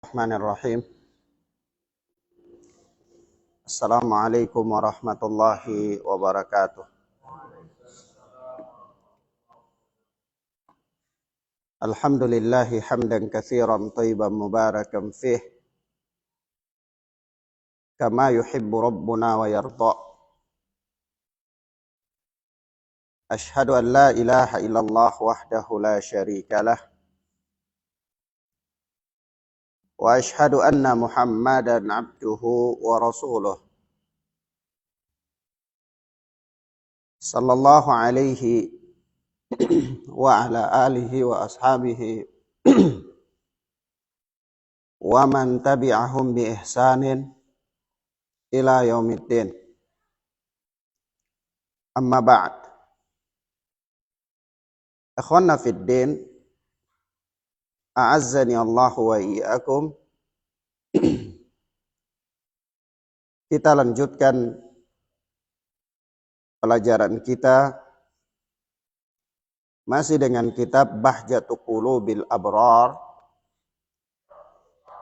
Bismillahirrahmanirrahim. Assalamualaikum warahmatullahi wabarakatuh. Alhamdulillahi hamdan katsiran thayyiban mubarakan fih kama yuhibbu rabbuna wa yarda. Ashhadu an la ilaha illallah wahdahu la syarika lah wa ashhadu anna Muhammadan abduhu wa rasuluh sallallahu alaihi wa ala alihi wa ashabihi wa man tabi'ahum bi ihsanin ila yaumiddin. Amma ba'd. Ikhwanna fid din, a'azzani Allah wa iyyakum. Kita lanjutkan pelajaran kita masih dengan kitab Bahjatu Qulubil Abrar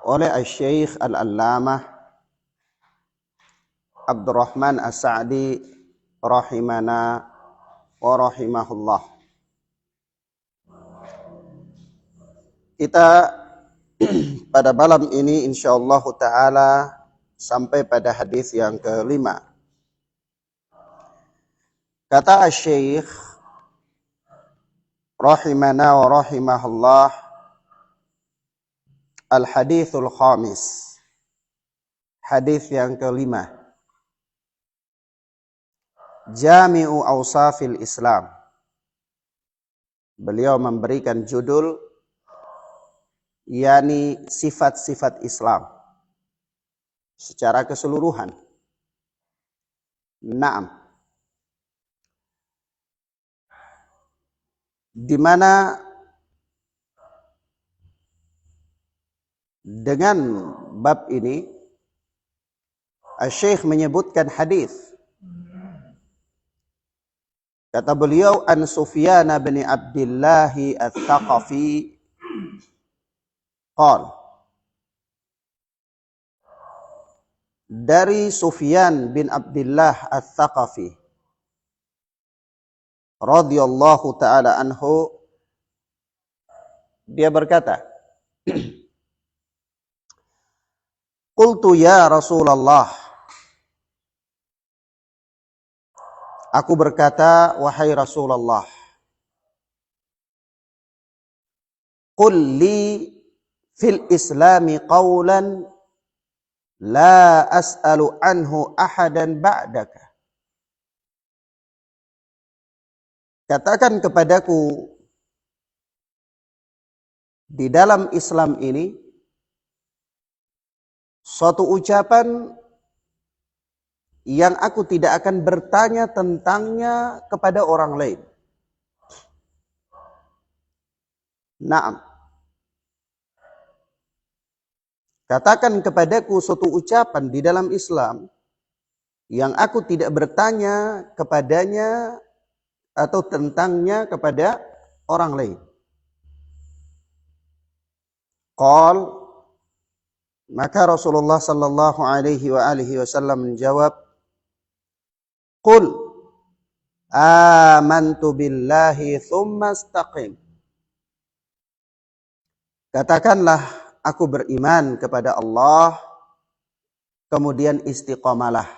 oleh Asy-Syaikh Al-Allamah Abdurrahman As-Sa'di rahimana wa rahimahullah. Kita pada malam ini insyaallah ta'ala sampai pada hadis yang kelima. Kata Asy-Syaikh rahimana wa rahimahullah, al-hadithul khamis, hadis yang kelima. Jami'u awsafil Islam. Beliau memberikan judul yakni sifat-sifat Islam secara keseluruhan. Naam. Di mana dengan bab ini Asy-Syaikh menyebutkan hadis. Kata beliau, an Sufyan bin Abdullah Ats-Tsaqafi qala, dari Sufyan bin Abdullah Ats-Tsaqafi radhiyallahu taala anhu, dia berkata, qultu ya Rasulullah, aku berkata, wahai Rasulullah, qul li fil islami qawlan la as'alu anhu ahadan ba'daka. Katakan kepadaku di dalam Islam ini suatu ucapan yang aku tidak akan bertanya tentangnya kepada orang lain. Naam. Katakan kepadaku suatu ucapan di dalam Islam yang aku tidak bertanya kepadanya atau tentangnya kepada orang lain. Qal, maka Rasulullah sallallahu alaihi wa alihi wasallam menjawab, qul amantu billahi thumma istaqim. Katakanlah, aku beriman kepada Allah, kemudian istiqamalah.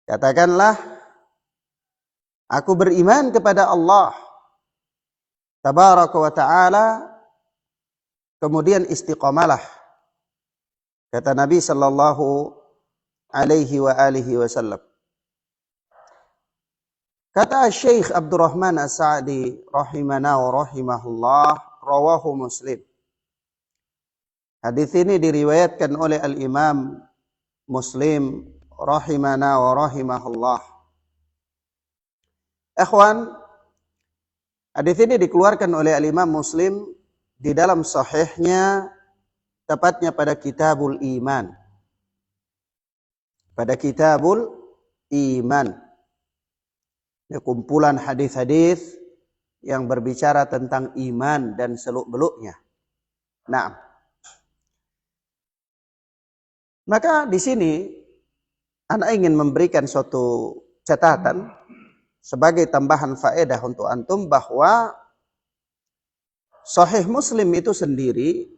Katakanlah, aku beriman kepada Allah tabaraka wa ta'ala, kemudian istiqamalah. Kata Nabi sallallahu alaihi wa alihi wasallam. Kata Syekh Abdurrahman As-Sa'di rahimana wa rahimahullah, rawahu Muslim. Hadis ini diriwayatkan oleh Al-Imam Muslim rahimana wa rahimahullah. Ikhwan, hadis ini dikeluarkan oleh Al-Imam Muslim di dalam sahihnya, tepatnya pada Kitabul Iman. Pada Kitabul Iman. Ini kumpulan hadis-hadis yang berbicara tentang iman dan seluk-beluknya. Nah, maka di sini ana ingin memberikan suatu catatan sebagai tambahan faedah untuk antum bahwa Sahih Muslim itu sendiri,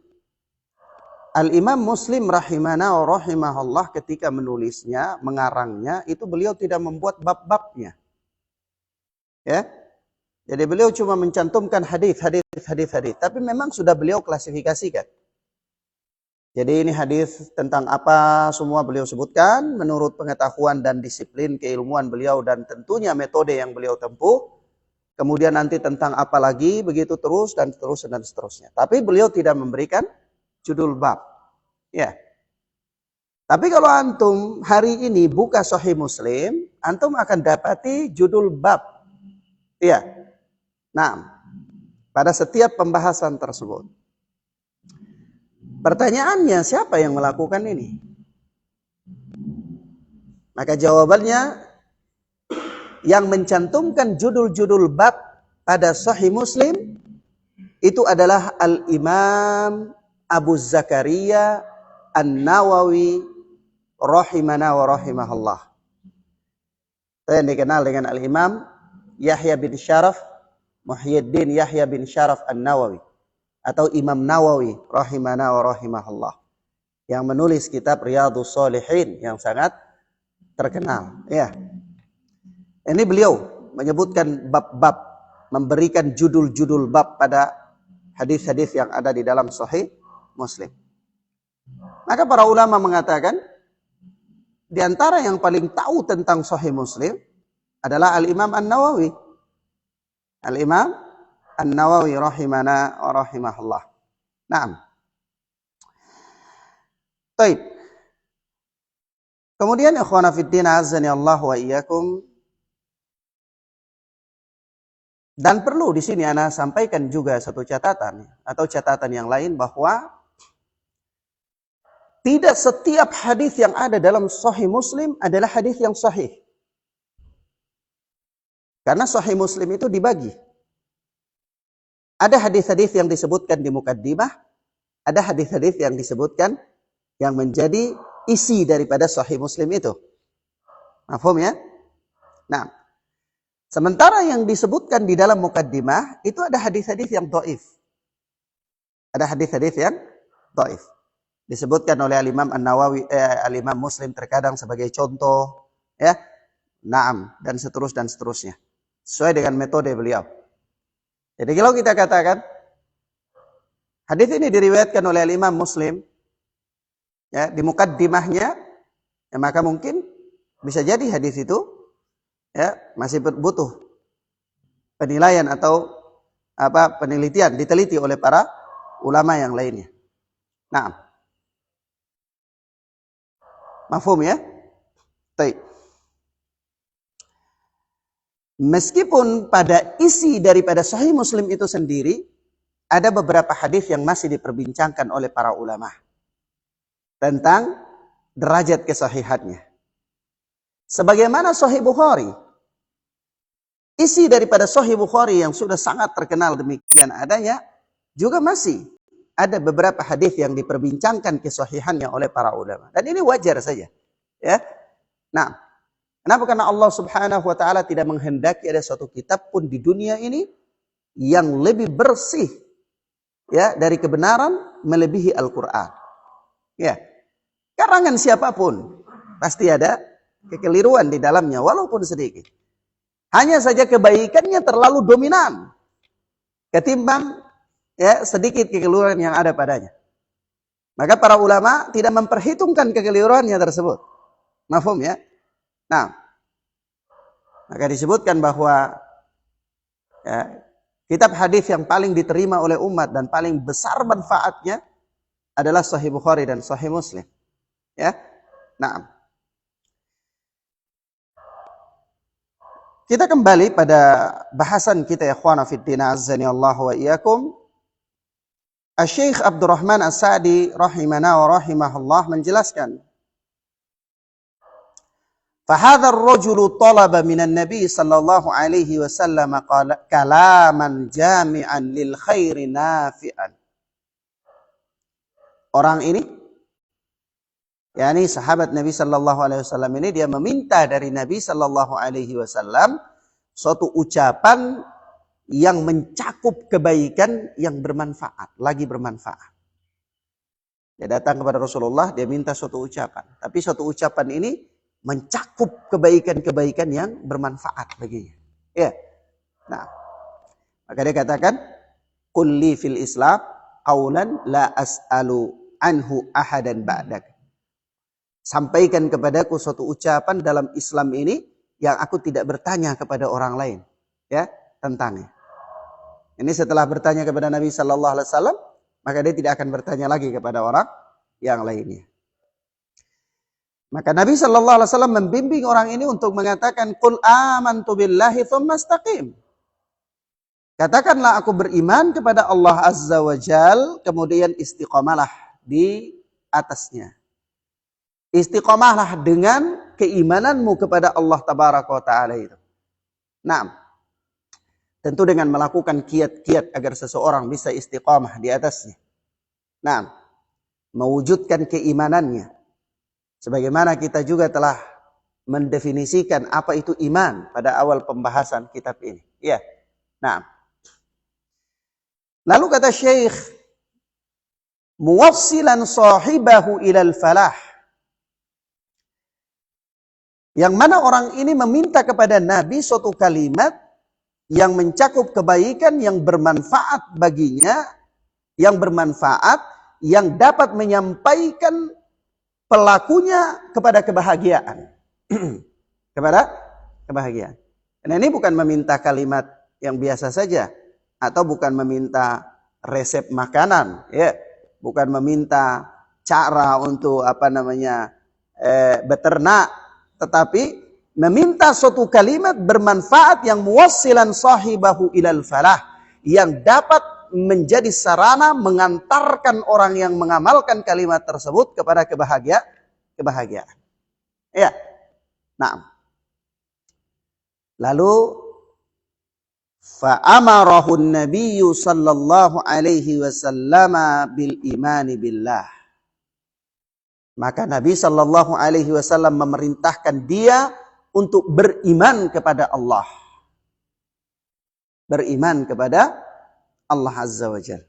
Al-Imam Muslim rahimana wa rahimahullah ketika menulisnya, mengarangnya, itu beliau tidak membuat bab-babnya. Ya. Jadi beliau cuma mencantumkan hadis, tapi memang sudah beliau klasifikasikan. Jadi ini hadis tentang apa semua beliau sebutkan menurut pengetahuan dan disiplin keilmuan beliau dan tentunya metode yang beliau tempuh. Kemudian nanti tentang apa lagi, begitu terus dan seterusnya. Tapi beliau tidak memberikan judul bab. Ya. Tapi kalau antum hari ini buka Sahih Muslim, antum akan dapati judul bab. Ya. Nah, pada setiap pembahasan tersebut. Pertanyaannya, siapa yang melakukan ini? Maka jawabannya, yang mencantumkan judul-judul bab pada Sahih Muslim itu adalah Al-Imam Abu Zakaria An-Nawawi rahimana wa rahimahullah. Itu yang dikenal dengan Al-Imam Yahya bin Syaraf, Muhyiddin Yahya bin Syaraf An-Nawawi, atau Imam Nawawi rahimana wa rahimahullah, yang menulis kitab Riyadhus Shalihin yang sangat terkenal. Ya. Ini beliau menyebutkan bab-bab, memberikan judul-judul bab pada hadis-hadis yang ada di dalam Sahih Muslim. Maka para ulama mengatakan, di antara yang paling tahu tentang Sahih Muslim adalah Al-Imam An-Nawawi. Al-Imam An-Nawawi rahimana wa rahimahullah. Naam. Baik. Kemudian ikhwana fiddin azani Allah wa iyyakum. Dan perlu di sini ana sampaikan juga satu catatan atau catatan yang lain bahwa tidak setiap hadis yang ada dalam Sahih Muslim adalah hadis yang sahih. Karena Sahih Muslim itu dibagi. Ada hadis-hadis yang disebutkan di mukaddimah, ada hadis-hadis yang disebutkan yang menjadi isi daripada Sahih Muslim itu. Mafhum ya? Nah, sementara yang disebutkan di dalam mukaddimah itu ada hadis-hadis yang dhaif. Ada hadis-hadis yang dhaif. Disebutkan oleh Al-Imam An-Nawawi, Al-Imam Muslim terkadang sebagai contoh, ya. Naam, dan seterusnya. Sesuai dengan metode beliau. Jadi kalau kita katakan hadis ini diriwayatkan oleh Al-Imam Muslim, ya, di mukaddimahnya, ya, maka mungkin bisa jadi hadis itu ya masih butuh penilaian atau penelitian, diteliti oleh para ulama yang lainnya. Nah, mafhum ya? Baik. Meskipun pada isi daripada Sahih Muslim itu sendiri ada beberapa hadis yang masih diperbincangkan oleh para ulama tentang derajat kesahihannya. Sebagaimana Sahih Bukhari, isi daripada Sahih Bukhari yang sudah sangat terkenal demikian adanya, juga masih ada beberapa hadis yang diperbincangkan kesahihannya oleh para ulama. Dan ini wajar saja. Ya. Nah, kenapa? Karena Allah Subhanahu wa taala tidak menghendaki ada suatu kitab pun di dunia ini yang lebih bersih ya dari kebenaran melebihi Al-Qur'an. Ya. Karangan siapapun pasti ada kekeliruan di dalamnya walaupun sedikit. Hanya saja kebaikannya terlalu dominan ketimbang ya sedikit kekeliruan yang ada padanya. Maka para ulama tidak memperhitungkan kekeliruannya tersebut. Mafhum ya? Nah, maka disebutkan bahwa ya, kitab hadis yang paling diterima oleh umat dan paling besar manfaatnya adalah Sahih Bukhari dan Sahih Muslim. Ya. Nah, kita kembali pada bahasan kita ya ikhwana fiddin azani Allah wa iyyakum. Asy-Syaikh Abdurrahman As-Sa'di rahimana wa rahimahullah menjelaskan, "Fahadha ar-rajulu talaba minan Nabi sallallahu alaihi wasallam kalaman jami'an lil khairi nafi'an." Orang ini, yakni sahabat Nabi sallallahu alaihi wasallam ini, dia meminta dari Nabi sallallahu alaihi wasallam suatu ucapan yang mencakup kebaikan yang bermanfaat, lagi bermanfaat. Dia datang kepada Rasulullah, dia minta suatu ucapan. Tapi suatu ucapan ini mencakup kebaikan-kebaikan yang bermanfaat baginya. Ya. Nah, maka dia katakan, "Qul li fil Islam qaulan la as'alu anhu ahadan ba'dak." Sampaikan kepadaku suatu ucapan dalam Islam ini yang aku tidak bertanya kepada orang lain, ya, tentangnya. Ini setelah bertanya kepada Nabi sallallahu alaihi wasallam, maka dia tidak akan bertanya lagi kepada orang yang lainnya. Maka Nabi sallallahu alaihi wasallam membimbing orang ini untuk mengatakan, "Qul amantu billahi tsumma istaqim." Katakanlah, aku beriman kepada Allah Azza wa Jal, kemudian istiqamalah di atasnya. Istiqamahlah dengan keimananmu kepada Allah Tabaraka wa Ta'ala itu. Nah, tentu dengan melakukan kiat-kiat agar seseorang bisa istiqamah di atasnya. Nah, mewujudkan keimanannya. Sebagaimana kita juga telah mendefinisikan apa itu iman pada awal pembahasan kitab ini. Ya. Nah, lalu kata Syekh, muwassilan sahibahu ilal falah. Yang mana orang ini meminta kepada Nabi suatu kalimat yang mencakup kebaikan yang bermanfaat baginya, yang bermanfaat, yang dapat menyampaikan pelakunya kepada kebahagiaan. Kepada kebahagiaan. Dan ini bukan meminta kalimat yang biasa saja, atau bukan meminta resep makanan, ya, bukan meminta cara untuk beternak, tetapi meminta suatu kalimat bermanfaat yang muwassilan sahibahu ilal falah, yang dapat menjadi sarana mengantarkan orang yang mengamalkan kalimat tersebut kepada kebahagiaan. Ya. Nah. Lalu fa'amarahu an-nabiyyu sallallahu alaihi wasallam bil imani billah. Maka Nabi sallallahu alaihi wasallam memerintahkan dia untuk beriman kepada Allah. Beriman kepada Allah Azza wa Jalla.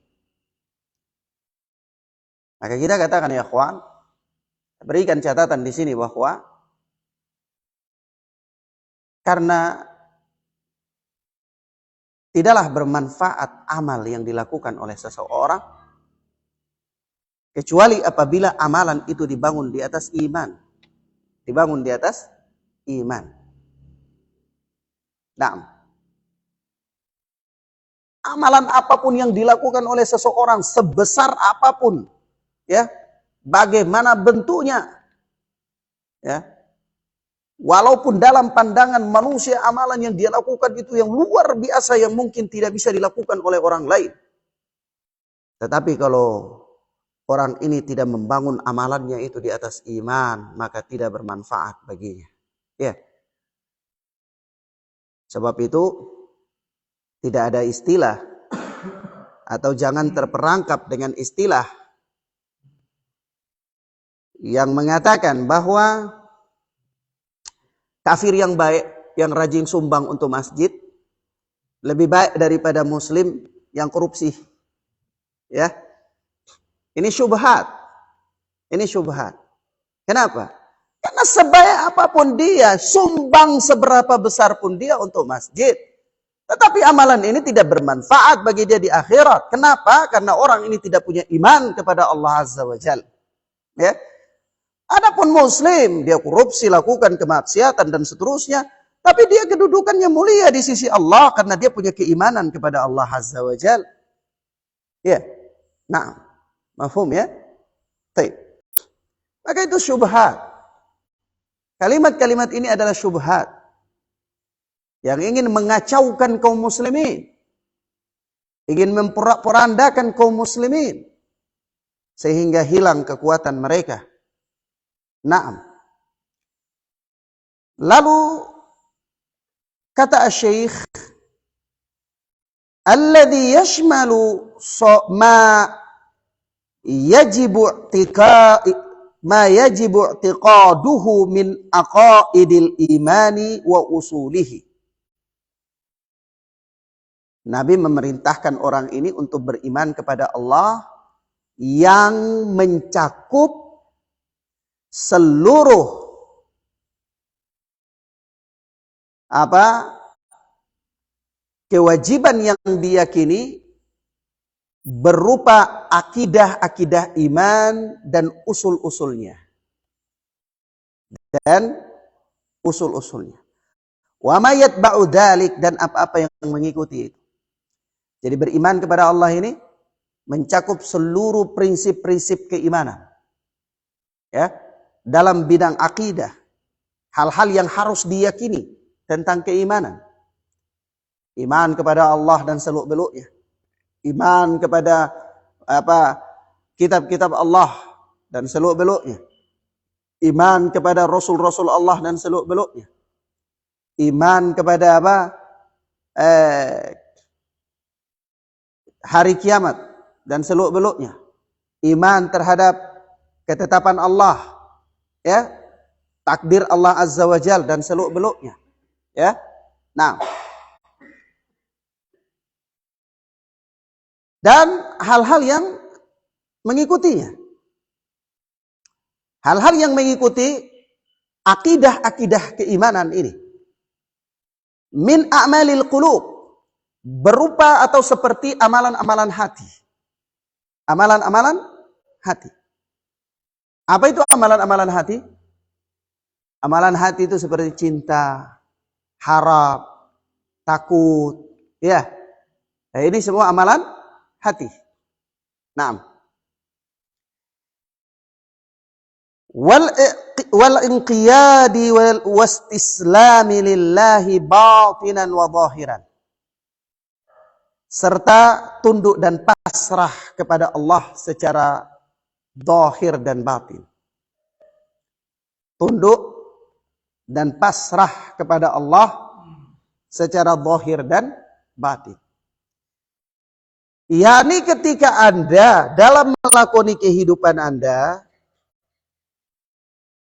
Maka kita katakan, ya ikhwan, berikan catatan di sini bahwa karena tidaklah bermanfaat amal yang dilakukan oleh seseorang kecuali apabila amalan itu dibangun di atas iman. Dibangun di atas iman. Nah, amalan apapun yang dilakukan oleh seseorang, sebesar apapun, ya, bagaimana bentuknya, ya, walaupun dalam pandangan manusia amalan yang dia lakukan itu yang luar biasa, yang mungkin tidak bisa dilakukan oleh orang lain. Tetapi kalau orang ini tidak membangun amalannya itu di atas iman, maka tidak bermanfaat baginya. Ya. Sebab itu tidak ada istilah, atau jangan terperangkap dengan istilah yang mengatakan bahwa kafir yang baik, yang rajin sumbang untuk masjid, lebih baik daripada muslim yang korupsi. Ya. Ini syubhat. Ini syubhat. Kenapa? Karena sebaik apapun dia, sumbang seberapa besar pun dia untuk masjid, tetapi amalan ini tidak bermanfaat bagi dia di akhirat. Kenapa? Karena orang ini tidak punya iman kepada Allah Azza wa Jalla. Ya. Adapun muslim, dia korupsi, lakukan kemaksiatan dan seterusnya, tapi dia kedudukannya mulia di sisi Allah karena dia punya keimanan kepada Allah Azza wa Jalla. Ya. Nah, mafhum ya? Baik. Maka itu syubhat. Kalimat-kalimat ini adalah syubhat yang ingin mengacaukan kaum muslimin, ingin memporak-porandakan kaum muslimin sehingga hilang kekuatan mereka. Naam. Lalu kata Syekh, alladhi yashmalu ma yajibu i'tika ma yajibu i'tiqaduhu min aqaidil imani wa usulihi. Nabi memerintahkan orang ini untuk beriman kepada Allah yang mencakup seluruh kewajiban yang diyakini berupa akidah-akidah iman dan usul-usulnya. Wa ma yatba'u dzalik, dan apa-apa yang mengikuti itu. Jadi beriman kepada Allah ini mencakup seluruh prinsip-prinsip keimanan. Ya, dalam bidang akidah, hal-hal yang harus diyakini tentang keimanan. Iman kepada Allah dan seluk-beluknya. Iman kepada kitab-kitab Allah dan seluk-beluknya. Iman kepada rasul-rasul Allah dan seluk-beluknya. Iman kepada hari kiamat dan seluk-beluknya. Iman terhadap ketetapan Allah, ya, takdir Allah Azza wa Jal dan seluk-beluknya, ya. Nah, dan hal-hal yang mengikutinya. Hal-hal yang mengikuti akidah-akidah keimanan ini. Min a'malil qulub, berupa atau seperti amalan-amalan hati. Amalan-amalan hati. Apa itu amalan-amalan hati? Amalan hati itu seperti cinta, harap, takut, ya. Nah, ini semua amalan hati. Naam. Wal inqiyadi wal wastislami lillahi batinan wa zahiran. Serta tunduk dan pasrah kepada Allah secara zahir dan batin. Tunduk dan pasrah kepada Allah secara zahir dan batin. yakni ketika Anda dalam melakoni kehidupan Anda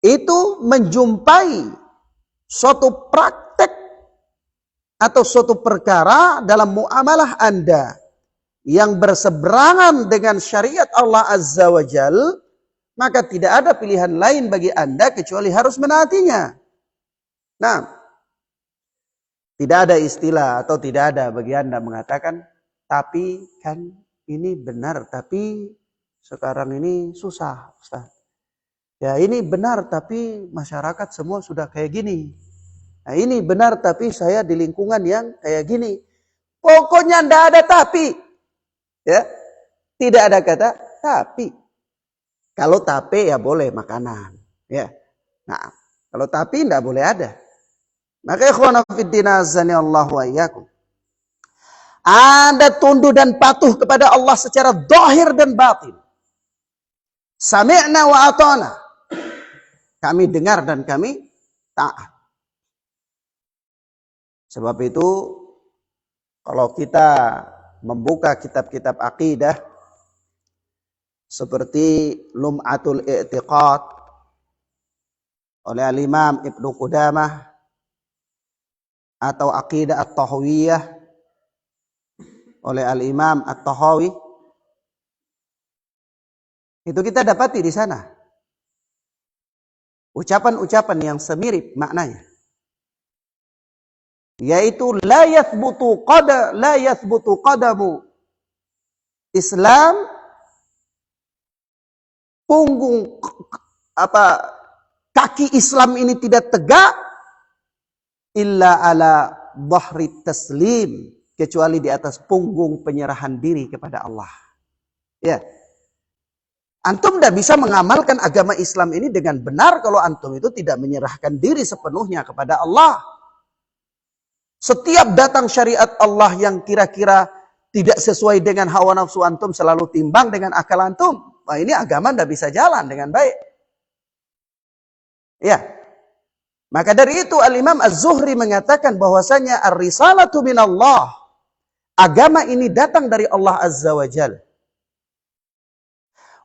itu menjumpai suatu praktek atau suatu perkara dalam muamalah Anda yang berseberangan dengan syariat Allah Azza wa Jal, maka tidak ada pilihan lain bagi Anda kecuali harus menaatinya. Nah, tidak ada istilah atau tidak ada bagi Anda mengatakan, tapi kan ini benar, tapi sekarang ini susah, Ustaz. Ya ini benar, tapi masyarakat semua sudah kayak gini. Nah ini benar, tapi saya di lingkungan yang kayak gini. Pokoknya tidak ada tapi. Ya, tidak ada kata tapi. Kalau tapi ya boleh makanan. Ya, nah kalau tapi tidak boleh ada. Maka ikhwana fiddin azani Allah wa iyyakum. Anda tunduk dan patuh kepada Allah secara zahir dan batin. Sami'na wa ata'na. Kami dengar dan kami taat. Sebab itu kalau kita membuka kitab-kitab akidah seperti Lum'atul I'tiqad oleh Al-Imam Ibnu Qudamah atau Aqidah At-Tahawiyah oleh Al-Imam At-Tahawi, itu kita dapati di sana ucapan-ucapan yang semirip maknanya, yaitu la yathbutu qadamu Islam, punggung kaki Islam ini tidak tegak illa ala dhahri taslim, kecuali di atas punggung penyerahan diri kepada Allah. Ya. Antum tidak bisa mengamalkan agama Islam ini dengan benar kalau antum itu tidak menyerahkan diri sepenuhnya kepada Allah. Setiap datang syariat Allah yang kira-kira tidak sesuai dengan hawa nafsu antum selalu timbang dengan akal antum. Wah, ini agama tidak bisa jalan dengan baik. Ya. Maka dari itu Al-Imam Az-Zuhri mengatakan bahwasanya ar-risalatu minallah. Agama ini datang dari Allah Azza wa Jalla.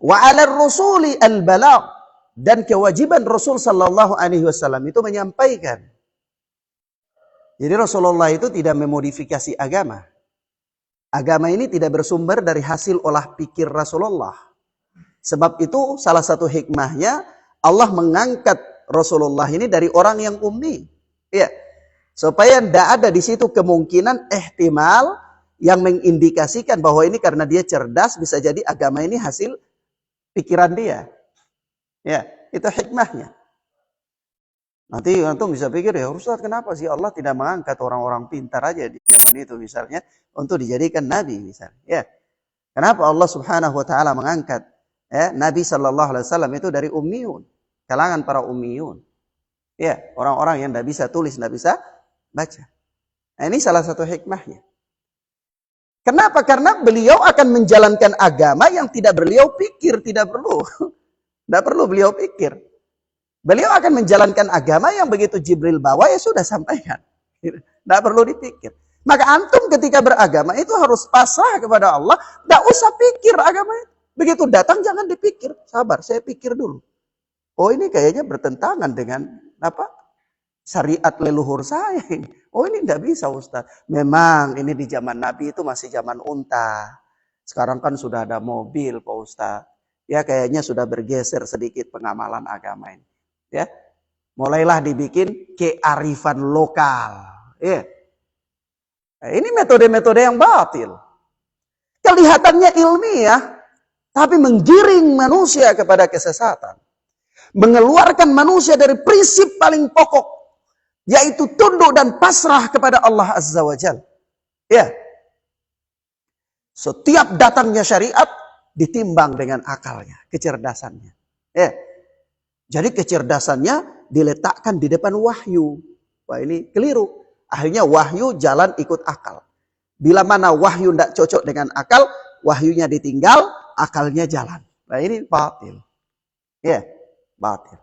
Wa 'alal rasuli al-balagh, dan kewajiban Rasul sallallahu alaihi wasallam itu menyampaikan. Jadi Rasulullah itu tidak memodifikasi agama. Agama ini tidak bersumber dari hasil olah pikir Rasulullah. Sebab itu salah satu hikmahnya Allah mengangkat Rasulullah ini dari orang yang ummi. Ya. Supaya tidak ada di situ kemungkinan ihtimal yang mengindikasikan bahwa ini karena dia cerdas bisa jadi agama ini hasil pikiran dia. Ya, itu hikmahnya. Nanti antum bisa pikir, ya Ustaz, kenapa sih Allah tidak mengangkat orang-orang pintar aja di zaman itu misalnya untuk dijadikan nabi misalnya. Ya. Kenapa Allah Subhanahu wa taala mengangkat Nabi sallallahu alaihi wasallam itu dari ummiyun, kalangan para ummiyun. Ya, orang-orang yang tidak bisa tulis, tidak bisa baca. Nah, ini salah satu hikmahnya. Kenapa? Karena beliau akan menjalankan agama yang tidak beliau pikir, tidak perlu. Tidak perlu beliau pikir. Beliau akan menjalankan agama yang begitu Jibril bawa, ya sudah sampaikan. Tidak perlu dipikir. Maka antum ketika beragama itu harus pasrah kepada Allah. Tidak usah pikir agama itu. Begitu datang jangan dipikir. Sabar, saya pikir dulu. Oh, ini kayaknya bertentangan dengan syariat leluhur saya ini. Oh, ini tidak bisa Ustaz. Memang ini di zaman Nabi itu masih zaman unta. Sekarang kan sudah ada mobil Pak Ustaz. Ya kayaknya sudah bergeser sedikit pengamalan agama ini. Ya, mulailah dibikin kearifan lokal. Ya. Nah, ini metode-metode yang batil. Kelihatannya ilmiah, tapi menggiring manusia kepada kesesatan. Mengeluarkan manusia dari prinsip paling pokok, yaitu tunduk dan pasrah kepada Allah Azza wa Jalla. Ya. Setiap datangnya syariat ditimbang dengan akalnya, kecerdasannya. Ya. Jadi kecerdasannya diletakkan di depan wahyu. Wah, ini keliru. Akhirnya wahyu jalan ikut akal. Bila mana wahyu tidak cocok dengan akal, wahyunya ditinggal, akalnya jalan. Nah, ini batil. Ya, batil.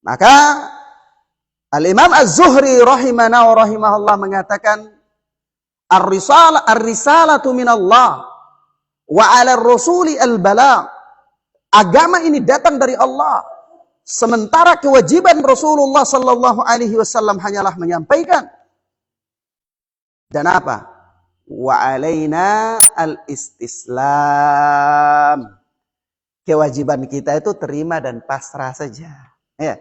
Maka Al-Imam Az-Zuhri rahimahullah mengatakan, Ar-risalatu minallah wa 'alal rasuli al-balagh. Agama ini datang dari Allah. Sementara kewajiban Rasulullah sallallahu alaihi wasallam hanyalah menyampaikan. Dan apa? Wa 'alaina al-istislam. Kewajiban kita itu terima dan pasrah saja. Ya.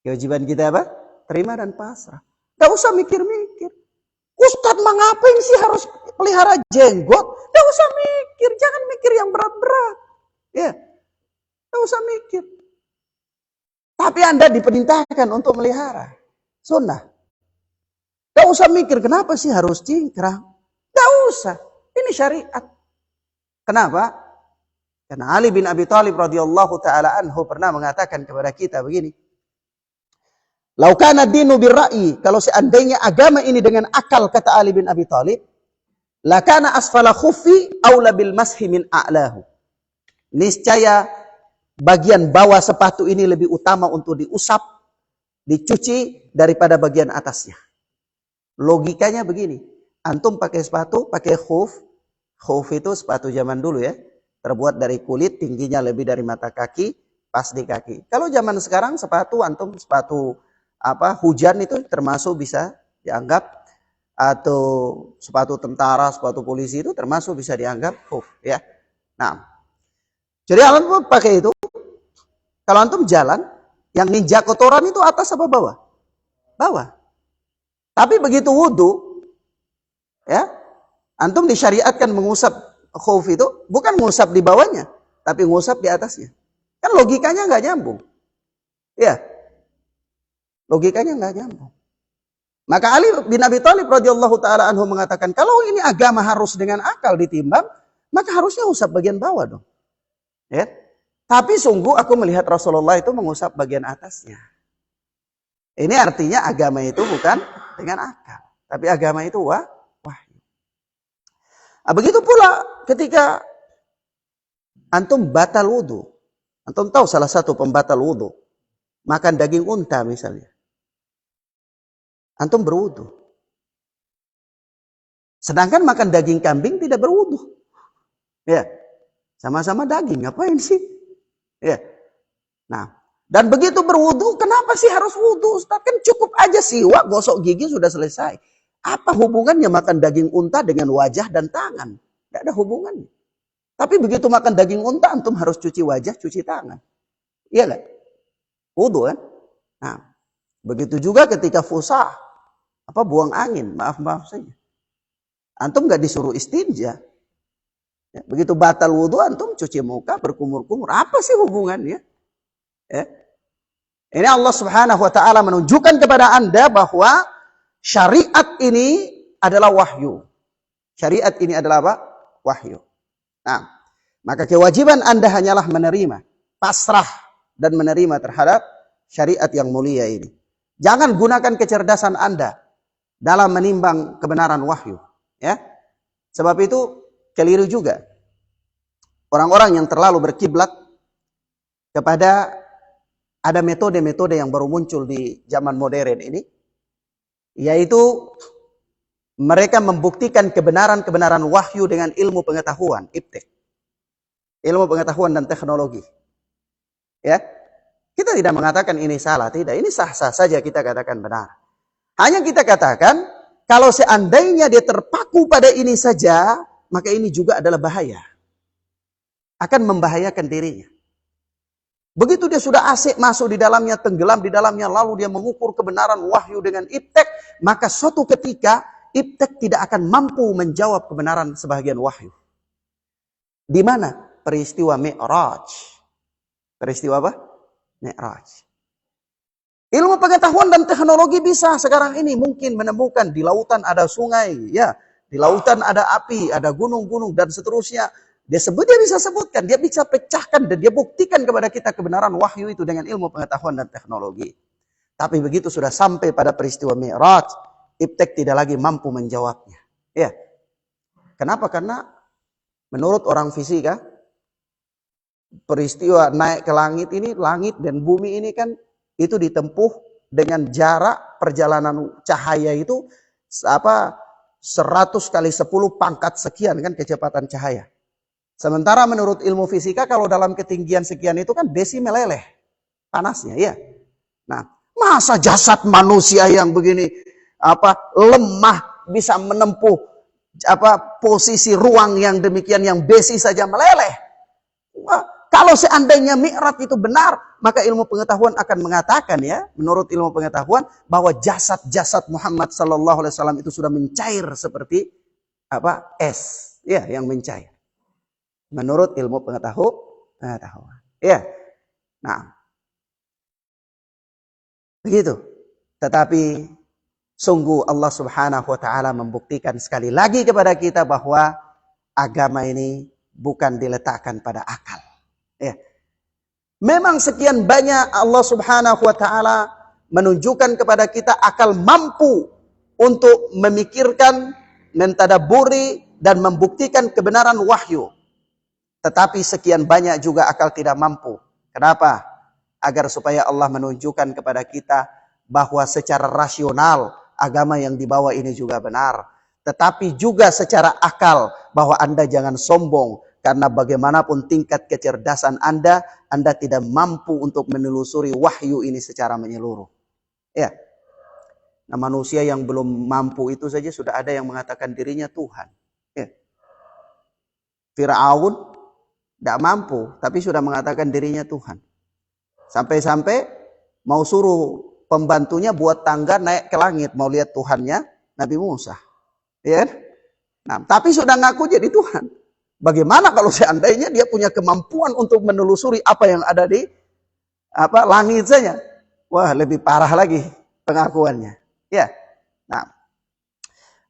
Kewajiban kita apa? Terima dan pasrah. Tidak usah mikir-mikir. Ustadz, ngapain sih harus pelihara jenggot? Tidak usah mikir. Jangan mikir yang berat-berat. Ya, tidak usah mikir. Tapi Anda diperintahkan untuk melihara sunnah. Tidak usah mikir kenapa sih harus cingkrang. Tidak usah. Ini syariat. Kenapa? Karena Ali bin Abi Thalib radhiyallahu taala anhu pernah mengatakan kepada kita begini. Lau kana dinu birra'i, kalau seandainya agama ini dengan akal, kata Ali bin Abi Thalib, la kana asfala khuffi aula bil mashi min a'lahu. Niscaya bagian bawah sepatu ini lebih utama untuk diusap, dicuci daripada bagian atasnya. Logikanya begini, antum pakai sepatu, pakai khuf. Khuf itu sepatu zaman dulu ya, terbuat dari kulit, tingginya lebih dari mata kaki, pas di kaki. Kalau zaman sekarang sepatu antum sepatu hujan itu termasuk bisa dianggap, atau sepatu tentara, sepatu polisi itu termasuk bisa dianggap khuf ya. Nah, jadi antum pakai itu, kalau antum jalan, yang ninja kotoran itu atas apa bawah? Bawah. Tapi begitu wudu, ya, antum disyariatkan mengusap khuf itu, bukan mengusap di bawahnya, tapi mengusap di atasnya. Kan logikanya nggak nyambung. Ya, logikanya nggak nyambung. Maka Ali bin Abi Thalib radhiyallahu taala anhu mengatakan, kalau ini agama harus dengan akal ditimbang, maka harusnya usap bagian bawah dong. Ya. Tapi sungguh aku melihat Rasulullah itu mengusap bagian atasnya. Ini artinya agama itu bukan dengan akal, tapi agama itu wahyu. Nah, begitu pula ketika antum batal wudu. Antum tahu salah satu pembatal wudu, makan daging unta misalnya. Antum berwudu. Sedangkan makan daging kambing tidak berwudu. Ya. Sama-sama daging, ngapain sih? Ya. Nah, dan begitu berwudu, kenapa sih harus wudu? Ustaz, kan cukup aja siwak, gosok gigi sudah selesai. Apa hubungannya makan daging unta dengan wajah dan tangan? Tidak ada hubungannya. Tapi begitu makan daging unta, antum harus cuci wajah, cuci tangan. Iya kan? Wudu kan? Nah, begitu juga ketika fusah, buang angin, maaf saja. Antum nggak disuruh istinja. Ya, begitu batal wudu, antum cuci muka, berkumur-kumur. Apa sih hubungannya? Ya. Ini Allah Subhanahu wa Ta'ala menunjukkan kepada Anda bahwa syariat ini adalah wahyu. Syariat ini adalah apa? Wahyu. Nah, maka kewajiban Anda hanyalah menerima, pasrah dan menerima terhadap syariat yang mulia ini. Jangan gunakan kecerdasan Anda dalam menimbang kebenaran wahyu. Ya, sebab itu keliru juga orang-orang yang terlalu berkiblat kepada ada metode-metode yang baru muncul di zaman modern ini, yaitu mereka membuktikan kebenaran-kebenaran wahyu dengan ilmu pengetahuan, iptek, ilmu pengetahuan dan teknologi. Ya, kita tidak mengatakan ini salah, tidak, ini sah-sah saja kita katakan benar. Hanya kita katakan kalau seandainya dia terpaku pada ini saja, maka ini juga adalah bahaya. Akan membahayakan dirinya. Begitu dia sudah asik masuk di dalamnya, tenggelam di dalamnya, lalu dia mengukur kebenaran wahyu dengan iptek, maka suatu ketika iptek tidak akan mampu menjawab kebenaran sebagian wahyu. Di mana? Peristiwa Mi'raj. Peristiwa apa? Mi'raj. Ilmu pengetahuan dan teknologi bisa sekarang ini mungkin menemukan di lautan ada sungai, ya, di lautan ada api, ada gunung-gunung dan seterusnya. Dia bisa sebutkan, dia bisa pecahkan dan dia buktikan kepada kita kebenaran wahyu itu dengan ilmu pengetahuan dan teknologi. Tapi begitu sudah sampai pada peristiwa Mi'raj, iptek tidak lagi mampu menjawabnya. Ya. Kenapa? Karena menurut orang fisika, peristiwa naik ke langit ini, langit dan bumi ini kan itu ditempuh dengan jarak perjalanan cahaya itu 100 kali 10 pangkat sekian kan kecepatan cahaya. Sementara menurut ilmu fisika kalau dalam ketinggian sekian itu kan besi meleleh panasnya, ya. Nah, masa jasad manusia yang begini lemah bisa menempuh posisi ruang yang demikian yang besi saja meleleh. Wah, kalau seandainya Mi'raj itu benar, maka ilmu pengetahuan akan mengatakan, ya, menurut ilmu pengetahuan bahwa jasad-jasad Muhammad sallallahu alaihi wasallam itu sudah mencair seperti es, ya, yang mencair. Menurut ilmu pengetahuan. Ya. Nah. Begitu. Tetapi sungguh Allah Subhanahu wa Ta'ala membuktikan sekali lagi kepada kita bahwa agama ini bukan diletakkan pada akal. Ya. Memang sekian banyak Allah Subhanahu wa Ta'ala menunjukkan kepada kita akal mampu untuk memikirkan, mentadaburi dan membuktikan kebenaran wahyu. Tetapi sekian banyak juga akal tidak mampu. Kenapa? Agar supaya Allah menunjukkan kepada kita bahwa secara rasional agama yang dibawa ini juga benar. Tetapi juga secara akal bahwa Anda jangan sombong. Karena bagaimanapun tingkat kecerdasan Anda tidak mampu untuk menelusuri wahyu ini secara menyeluruh. Ya. Nah, manusia yang belum mampu itu saja sudah ada yang mengatakan dirinya Tuhan. Ya. Fir'aun tidak mampu, tapi sudah mengatakan dirinya Tuhan. Sampai-sampai mau suruh pembantunya buat tangga naik ke langit, mau lihat Tuhannya Nabi Musa. Ya? Nah, tapi sudah ngaku jadi Tuhan. Bagaimana kalau seandainya dia punya kemampuan untuk menelusuri apa yang ada di langit saja? Wah, lebih parah lagi pengakuannya. Ya. Nah,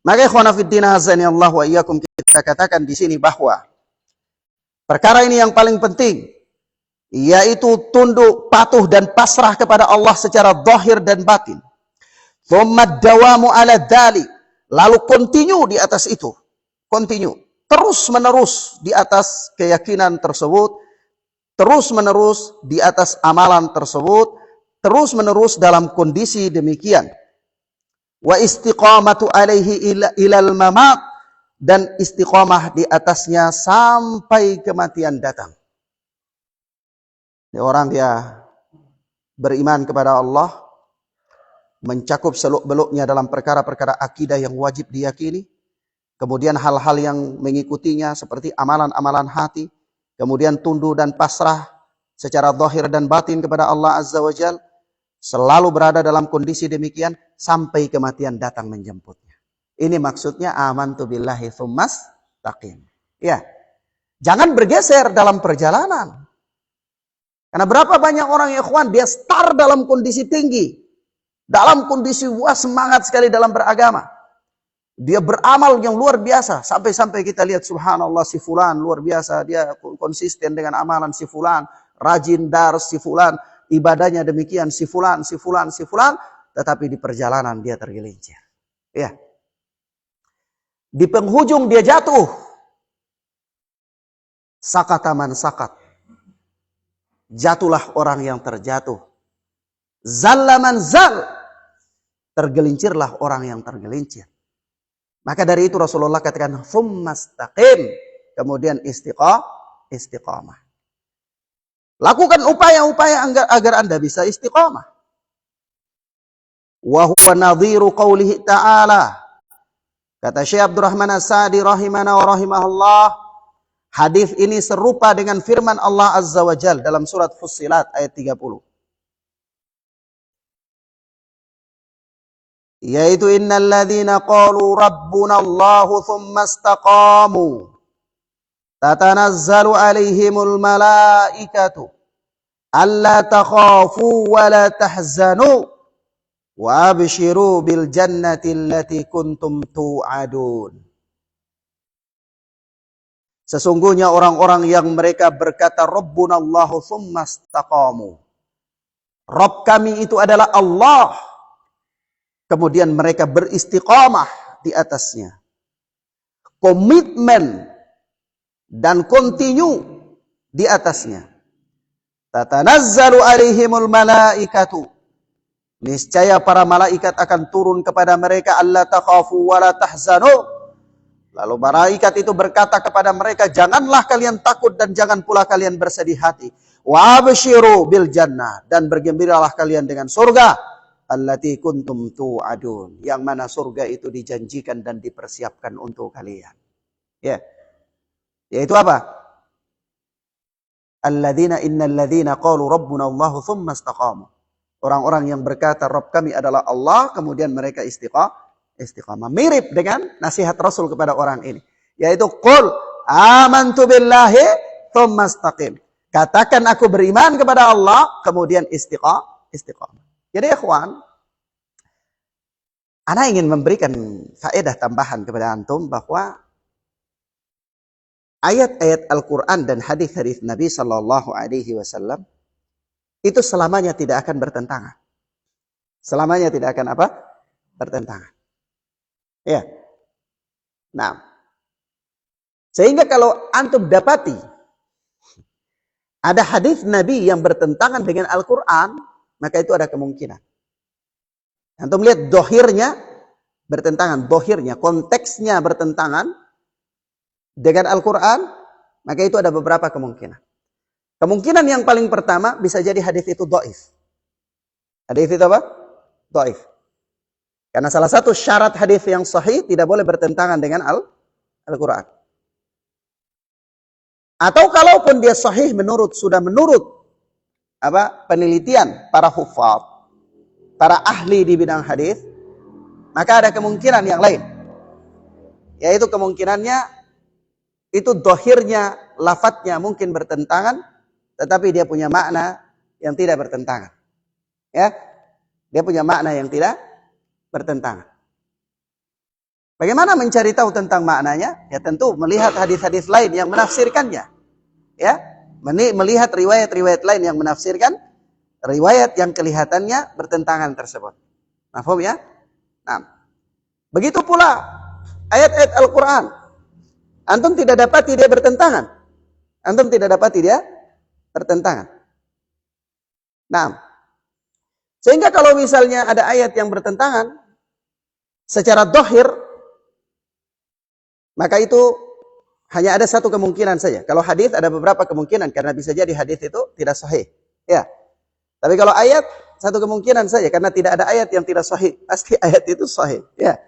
maka ikhwana fiddin azani Allah wa iyyakum, kita katakan di sini bahwa perkara ini yang paling penting, yaitu tunduk, patuh dan pasrah kepada Allah secara zahir dan batin. Tsumma dawamu ala dzalik, lalu continue di atas itu. Continue, terus menerus di atas keyakinan tersebut, terus menerus di atas amalan tersebut, terus menerus dalam kondisi demikian. Wa istiqamatu alaihi ilal mamat, dan istiqomah di atasnya sampai kematian datang. Ini orang dia beriman kepada Allah, mencakup seluk-beluknya dalam perkara-perkara akidah yang wajib diyakini, kemudian hal-hal yang mengikutinya seperti amalan-amalan hati, kemudian tunduk dan pasrah secara zahir dan batin kepada Allah Azza wa Jalla, selalu berada dalam kondisi demikian sampai kematian datang menjemputnya. Ini maksudnya amantu billahi tsummas taqim. Ya. Jangan bergeser dalam perjalanan. Karena berapa banyak orang ikhwan dia start dalam kondisi tinggi, dalam kondisi wah semangat sekali dalam beragama. Dia beramal yang luar biasa sampai-sampai kita lihat subhanallah si fulan luar biasa, dia konsisten dengan amalan si fulan, rajin dars si fulan, ibadahnya demikian si fulan, tetapi di perjalanan dia tergelincir. Ya. Di penghujung dia jatuh. Sakataman sakat. Jatuhlah orang yang terjatuh. Zallaman zal. Tergelincirlah orang yang tergelincir. Maka dari itu Rasulullah katakan tsumastaqim. Kemudian istiqamah. Lakukan upaya-upaya agar Anda bisa istiqamah. Wa huwa nadhiru qaulihi ta'ala. Kata Syekh Abdurrahman As-Sa'di rahimana wa rahimahullah, hadis ini serupa dengan firman Allah Azza wa Jalla dalam surat Fussilat ayat 30. Yaitu innal ladzina qalu rabbuna Allahu tsumma istaqamu tatanazzalu alaihimul malaikatu alla takhafu wa la tahzanu wa abshiru bil jannati allati kuntum tu'adun. Sesungguhnya orang-orang yang mereka berkata Rabbuna Allahu tsumma istaqamu. Rabb kami itu adalah Allah. Kemudian mereka beristiqamah di atasnya. Komitmen dan continue di atasnya. Tatanazzalu alaihimul malaikatu. Niscaya para malaikat akan turun kepada mereka, alla takhafu wa la tahzanu. Lalu malaikat itu berkata kepada mereka, janganlah kalian takut dan jangan pula kalian bersedih hati. Wa abshiru bil jannah, dan bergembiralah kalian dengan surga. Allati kuntum tu'adun, yang mana surga itu dijanjikan dan dipersiapkan untuk kalian. Ya. Yaitu apa? Innal ladzina qalu rabbuna Allahu tsumma istaqamu. Orang-orang yang berkata Rabb kami adalah Allah, kemudian mereka istiqamah. Mirip dengan nasihat Rasul kepada orang ini. Yaitu qul amantu billahi tsumma istaqim. Katakan aku beriman kepada Allah, kemudian istiqamah. Jadi ikhwan, ana ingin memberikan faedah tambahan kepada antum bahwa ayat-ayat Al-Quran dan hadis-hadis Nabi Sallallahu Alaihi Wasallam itu selamanya tidak akan bertentangan. Selamanya tidak akan apa? Bertentangan. Ya. Nah. Sehingga kalau antum dapati ada hadis Nabi yang bertentangan dengan Al-Quran, maka itu ada kemungkinan. Antum lihat dohirnya bertentangan. Dohirnya, konteksnya bertentangan dengan Al-Quran, maka itu ada beberapa kemungkinan. Kemungkinan yang paling pertama bisa jadi hadis itu dhaif. Hadis itu apa? Dhaif. Karena salah satu syarat hadis yang sahih tidak boleh bertentangan dengan Al-Quran. Atau kalaupun dia sahih sudah menurut penelitian para hufaz, para ahli di bidang hadis, maka ada kemungkinan yang lain. Yaitu kemungkinannya itu dohirnya, lafadznya mungkin bertentangan, tetapi dia punya makna yang tidak bertentangan. Ya, dia punya makna yang tidak bertentangan. Bagaimana mencari tahu tentang maknanya? Ya tentu melihat hadis-hadis lain yang menafsirkannya. Ya, melihat riwayat-riwayat lain yang menafsirkan riwayat yang kelihatannya bertentangan tersebut. Paham ya? Nah, begitu pula ayat-ayat Al-Quran. Antum tidak dapati dia bertentangan. Antum tidak dapati dia bertentangan. Nah, sehingga kalau misalnya ada ayat yang bertentangan, secara dohir, Maka itu hanya ada satu kemungkinan saja. Kalau hadis ada beberapa kemungkinan karena bisa jadi hadis itu tidak sahih. Ya. Tapi kalau ayat satu kemungkinan saja karena tidak ada ayat yang tidak sahih. Pasti ayat itu sahih. Ya.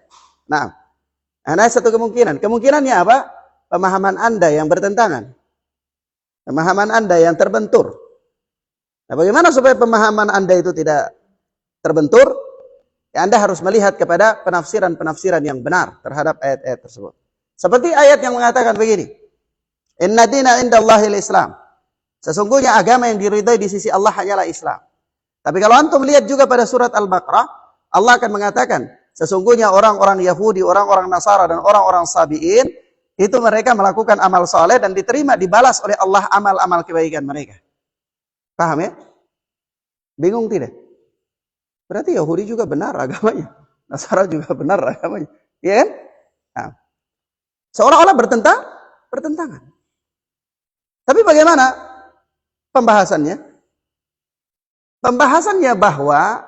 Nah, ada satu kemungkinan. Kemungkinannya apa? Pemahaman Anda yang bertentangan. Pemahaman Anda yang terbentur. Nah, bagaimana supaya pemahaman Anda itu tidak terbentur? Ya, Anda harus melihat kepada penafsiran-penafsiran yang benar terhadap ayat-ayat tersebut. Seperti ayat yang mengatakan begini. Inna dina indallahil Islam. Sesungguhnya agama yang diridhai di sisi Allah hanyalah Islam. Tapi kalau antum lihat juga pada surat Al-Baqarah, Allah akan mengatakan, sesungguhnya orang-orang Yahudi, orang-orang Nasara, dan orang-orang Sabi'in, itu mereka melakukan amal soleh dan diterima, dibalas oleh Allah amal-amal kebaikan mereka. Paham ya? Bingung tidak? Berarti Yahudi juga benar agamanya. Nasara juga benar agamanya. Iya kan? Nah, seolah-olah bertentangan. Tapi bagaimana pembahasannya? Pembahasannya bahwa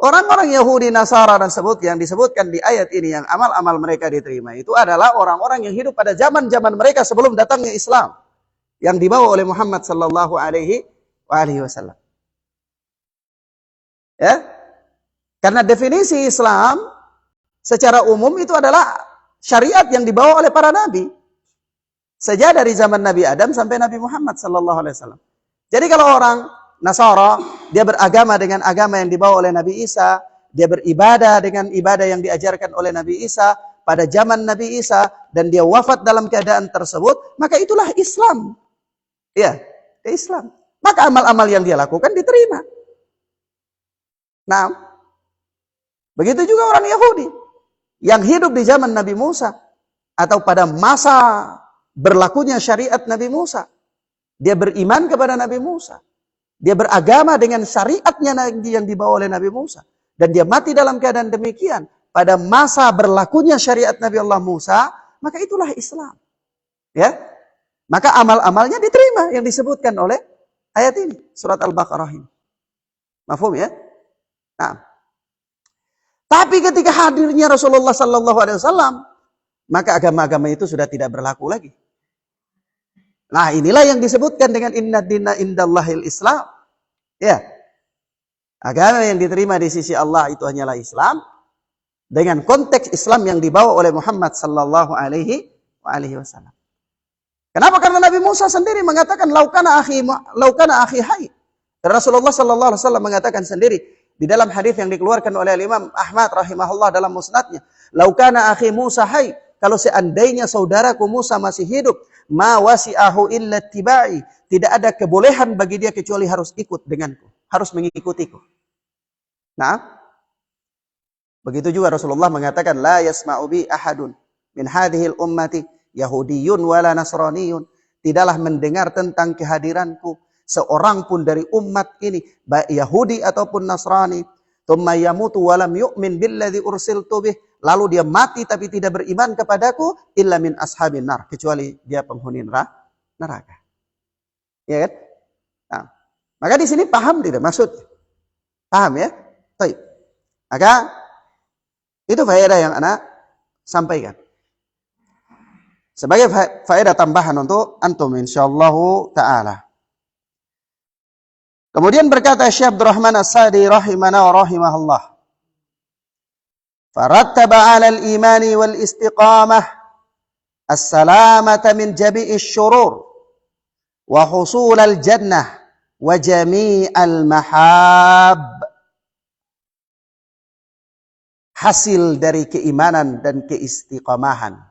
orang-orang Yahudi, Nasara dan yang disebutkan di ayat ini yang amal-amal mereka diterima itu adalah orang-orang yang hidup pada zaman-zaman mereka sebelum datangnya Islam yang dibawa oleh Muhammad sallallahu alaihi wasallam. Ya? Karena definisi Islam secara umum itu adalah syariat yang dibawa oleh para nabi. Sejak dari zaman Nabi Adam sampai Nabi Muhammad sallallahu alaihi wasallam. Jadi kalau orang Nasara, dia beragama dengan agama yang dibawa oleh Nabi Isa, dia beribadah dengan ibadah yang diajarkan oleh Nabi Isa pada zaman Nabi Isa dan dia wafat dalam keadaan tersebut, maka itulah Islam. Ya, Islam. Maka amal-amal yang dia lakukan diterima. Nah, begitu juga orang Yahudi yang hidup di zaman Nabi Musa atau pada masa berlakunya syariat Nabi Musa. Dia beriman kepada Nabi Musa. Dia beragama dengan syariatnya yang dibawa oleh Nabi Musa. Dan dia mati dalam keadaan demikian. Pada masa berlakunya syariat Nabi Allah Musa, maka itulah Islam. Ya, maka amal-amalnya diterima yang disebutkan oleh ayat ini. Surat Al-Baqarah ini. Mafhum ya? Nah, tapi ketika hadirnya Rasulullah sallallahu alaihi wasallam, maka agama-agama itu sudah tidak berlaku lagi. Nah, inilah yang disebutkan dengan inna dina indallahil Islam. Ya. Agama yang diterima di sisi Allah itu hanyalah Islam dengan konteks Islam yang dibawa oleh Muhammad sallallahu alaihi wasallam. Kenapa? Karena Nabi Musa sendiri mengatakan laukana akhi hayy. Rasulullah sallallahu alaihi wasallam mengatakan sendiri di dalam hadis yang dikeluarkan oleh Imam Ahmad rahimahullah dalam musnadnya, laukana akhi Musa hayy, kalau seandainya saudaraku Musa masih hidup, ma wasi'ahu illa tibai, tidak ada kebolehan bagi dia kecuali harus ikut denganku, harus mengikutiku. Nah, begitu juga Rasulullah mengatakan la yasma'u bi ahadun min hadhil ummati yahudiyyun wala nasraniyun, tidaklah mendengar tentang kehadiranku seorang pun dari umat ini, baik Yahudi ataupun Nasrani, thumma yamutu wa lam yu'min billadzi ursiltu bih, lalu dia mati tapi tidak beriman kepadaku, illa min ashabin nar, kecuali dia penghuni neraka. Ya kan? Nah, maka di sini paham tidak maksudnya? Paham ya? Baik. Maka itu faedah yang ana sampaikan. Sebagai faedah tambahan untuk antum insyaallah taala. Kemudian berkata Syekh Abdurrahman As-Sa'di rahimana wa rahimahullah. Farattaba 'ala al-imani wal istiqamah as-salamata min jami'i asy-syurur wa husul al-jannah wa jami'al mahab. Hasil dari keimanan dan keistiqamahan.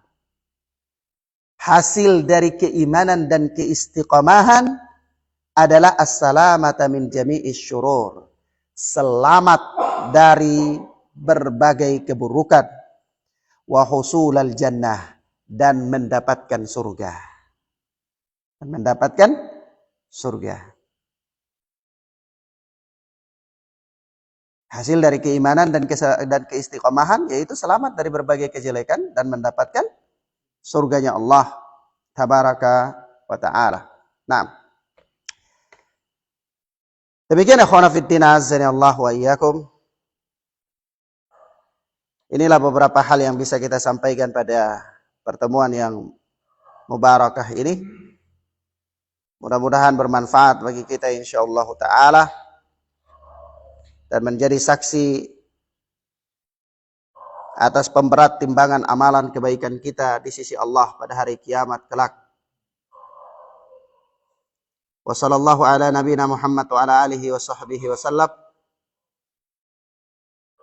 Hasil dari keimanan dan keistiqamahan adalah as-salamata min jami'is syurur. Selamat dari berbagai keburukan. Wa husulal jannah, dan mendapatkan surga. Dan mendapatkan surga. Hasil dari keimanan dan keistiqomahan yaitu selamat dari berbagai kejelekan dan mendapatkan surganya Allah tabaraka wa ta'ala. Nah, demikian ikhwana fiddin azzani Allah wa iyyakum. Inilah beberapa hal yang bisa kita sampaikan pada pertemuan yang mubarakah ini. Mudah-mudahan bermanfaat bagi kita insyaallah taala dan menjadi saksi atas pemberat timbangan amalan kebaikan kita di sisi Allah pada hari kiamat kelak. Wa sallallahu ala nabiyina Muhammad wa ala alihi wa sahbihi wa sallam.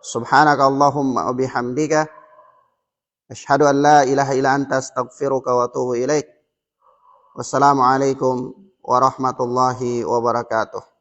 Subhanaka Allahumma wa bihamdika asyhadu an la ilaha illa anta astaghfiruka wa atubu ilaik. Wassalamualaikum warahmatullahi wabarakatuh.